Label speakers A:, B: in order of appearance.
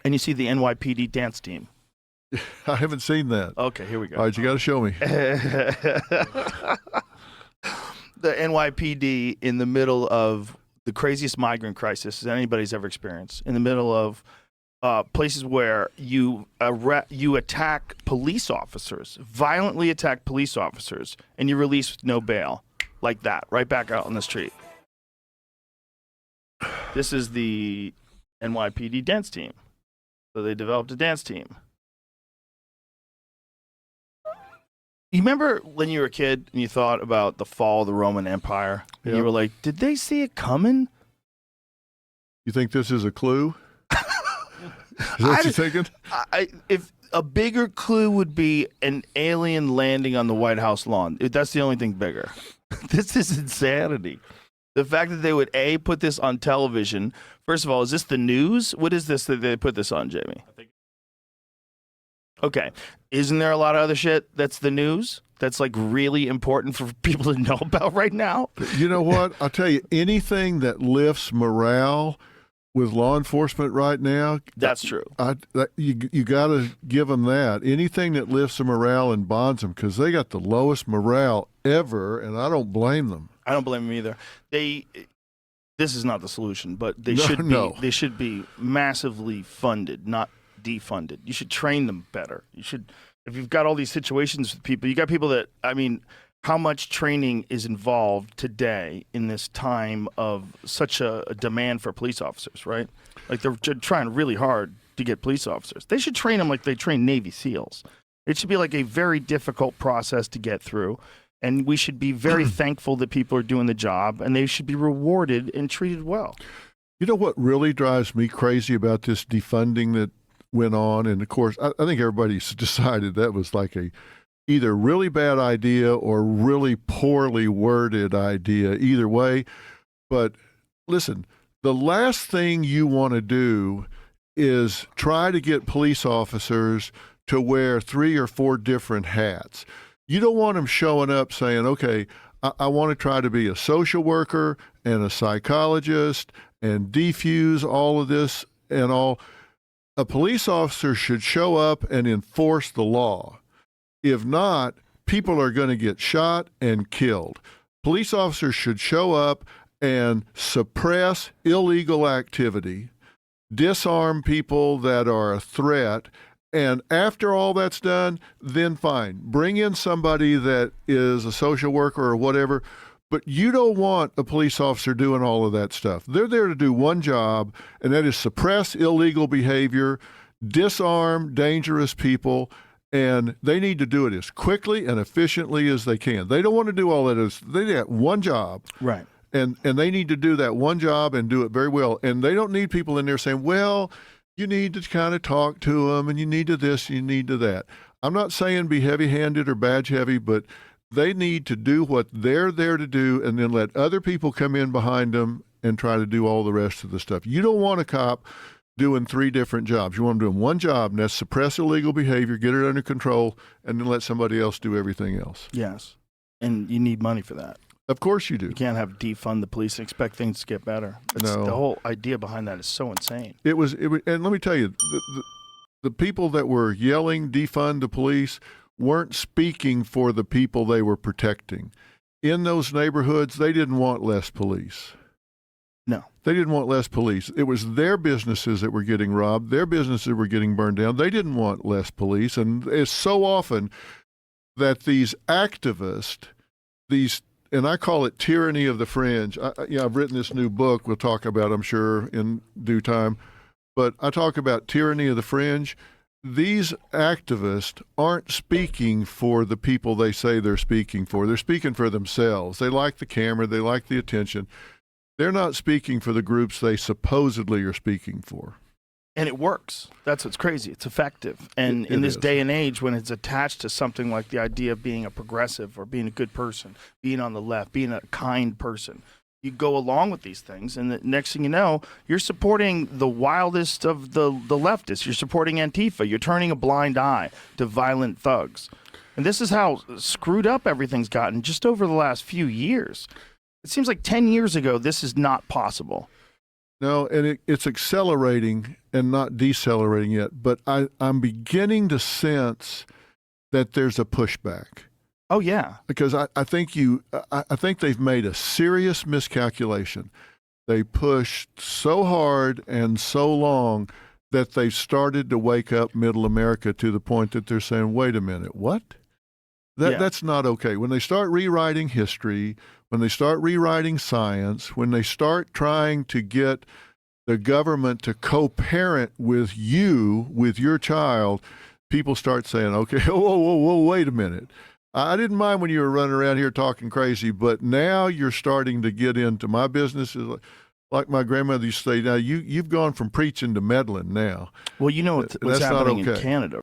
A: and you see the NYPD dance team.
B: I haven't seen that.
A: Okay, here we go.
B: All right, you got to show me.
A: The NYPD in the middle of the craziest migrant crisis anybody's ever experienced, in the middle of places where you attack police officers, violently attack police officers, and you release with no bail, like that, right back out on the street. This is the NYPD dance team. So they developed a dance team. You remember when you were a kid and you thought about the fall of the Roman Empire? And you were like, did they see it coming?
B: You think this is a clue? Is that what you're thinking?
A: If a bigger clue would be an alien landing on the White House lawn. That's the only thing bigger. This is insanity. The fact that they would, A, put this on television. First of all, is this the news? What is this that they put this on, Jamie? Okay. Isn't there a lot of other shit that's the news that's like really important for people to know about right now?
B: You know what? I'll tell you, anything that lifts morale with law enforcement right now.
A: That's true.
B: You got to give them that. Anything that lifts the morale and bonds them, because they got the lowest morale ever, and I don't blame them.
A: I don't blame them either. This is not the solution, but they should be massively funded, not defunded. You should train them better. You should, if you've got all these situations with people, you got people that, I mean, how much training is involved today in this time of such a demand for police officers, right? Like they're trying really hard to get police officers. They should train them like they train Navy SEALs. It should be like a very difficult process to get through. And we should be very thankful that people are doing the job, and they should be rewarded and treated well.
B: You know what really drives me crazy about this defunding that went on? And of course, I think everybody's decided that was like a either really bad idea or really poorly worded idea, either way. But listen, the last thing you want to do is try to get police officers to wear 3 or 4 different hats. You don't want them showing up saying, okay, I want to try to be a social worker and a psychologist and defuse all of this and all. A police officer should show up and enforce the law. If not, people are going to get shot and killed. Police officers should show up and suppress illegal activity, disarm people that are a threat, and after all that's done, then fine. Bring in somebody that is a social worker or whatever, but you don't want a police officer doing all of that stuff. They're there to do one job, and that is suppress illegal behavior, disarm dangerous people, and they need to do it as quickly and efficiently as they can. They don't want to do all that. They got one job.
A: Right.
B: And they need to do that one job and do it very well. And they don't need people in there saying, well, you need to kind of talk to them, and you need to this, you need to that. I'm not saying be heavy-handed or badge heavy, but they need to do what they're there to do and then let other people come in behind them and try to do all the rest of the stuff. You don't want a cop doing 3 different jobs. You want them doing one job, and that's suppress illegal behavior, get it under control, and then let somebody else do everything else.
A: Yes. And you need money for that.
B: Of course you do.
A: You can't have defund the police and expect things to get better.
B: No.
A: The whole idea behind that is so insane.
B: It was, and let me tell you, the people that were yelling defund the police weren't speaking for the people they were protecting. In those neighborhoods, they didn't want less police.
A: No.
B: They didn't want less police. It was their businesses that were getting robbed. Their businesses were getting burned down. They didn't want less police. And it's so often that these activists, and I call it tyranny of the fringe. I've written this new book we'll talk about, I'm sure, in due time. But I talk about tyranny of the fringe. These activists aren't speaking for the people they say they're speaking for. They're speaking for themselves. They like the camera. They like the attention. They're not speaking for the groups they supposedly are speaking for.
A: And it works. That's what's crazy. It's effective. And in this day and age, when it's attached to something like the idea of being a progressive or being a good person, being on the left, being a kind person, you go along with these things, and the next thing you know, you're supporting the wildest of the leftists. You're supporting Antifa. You're turning a blind eye to violent thugs. And this is how screwed up everything's gotten just over the last few years. It seems like 10 years ago, this is not possible.
B: No, and it's accelerating and not decelerating yet. But I'm beginning to sense that there's a pushback.
A: Oh yeah,
B: because I think they've made a serious miscalculation. They pushed so hard and so long that they've started to wake up Middle America to the point that they're saying, "Wait a minute, what? That's not okay." When they start rewriting history, when they start rewriting science, when they start trying to get the government to co-parent with you, with your child, people start saying, "Okay, whoa, wait a minute. I didn't mind when you were running around here talking crazy, but now you're starting to get into my business." Like my grandmother used to say, "Now you've gone from preaching to meddling now."
A: Well, you know what's happening in Canada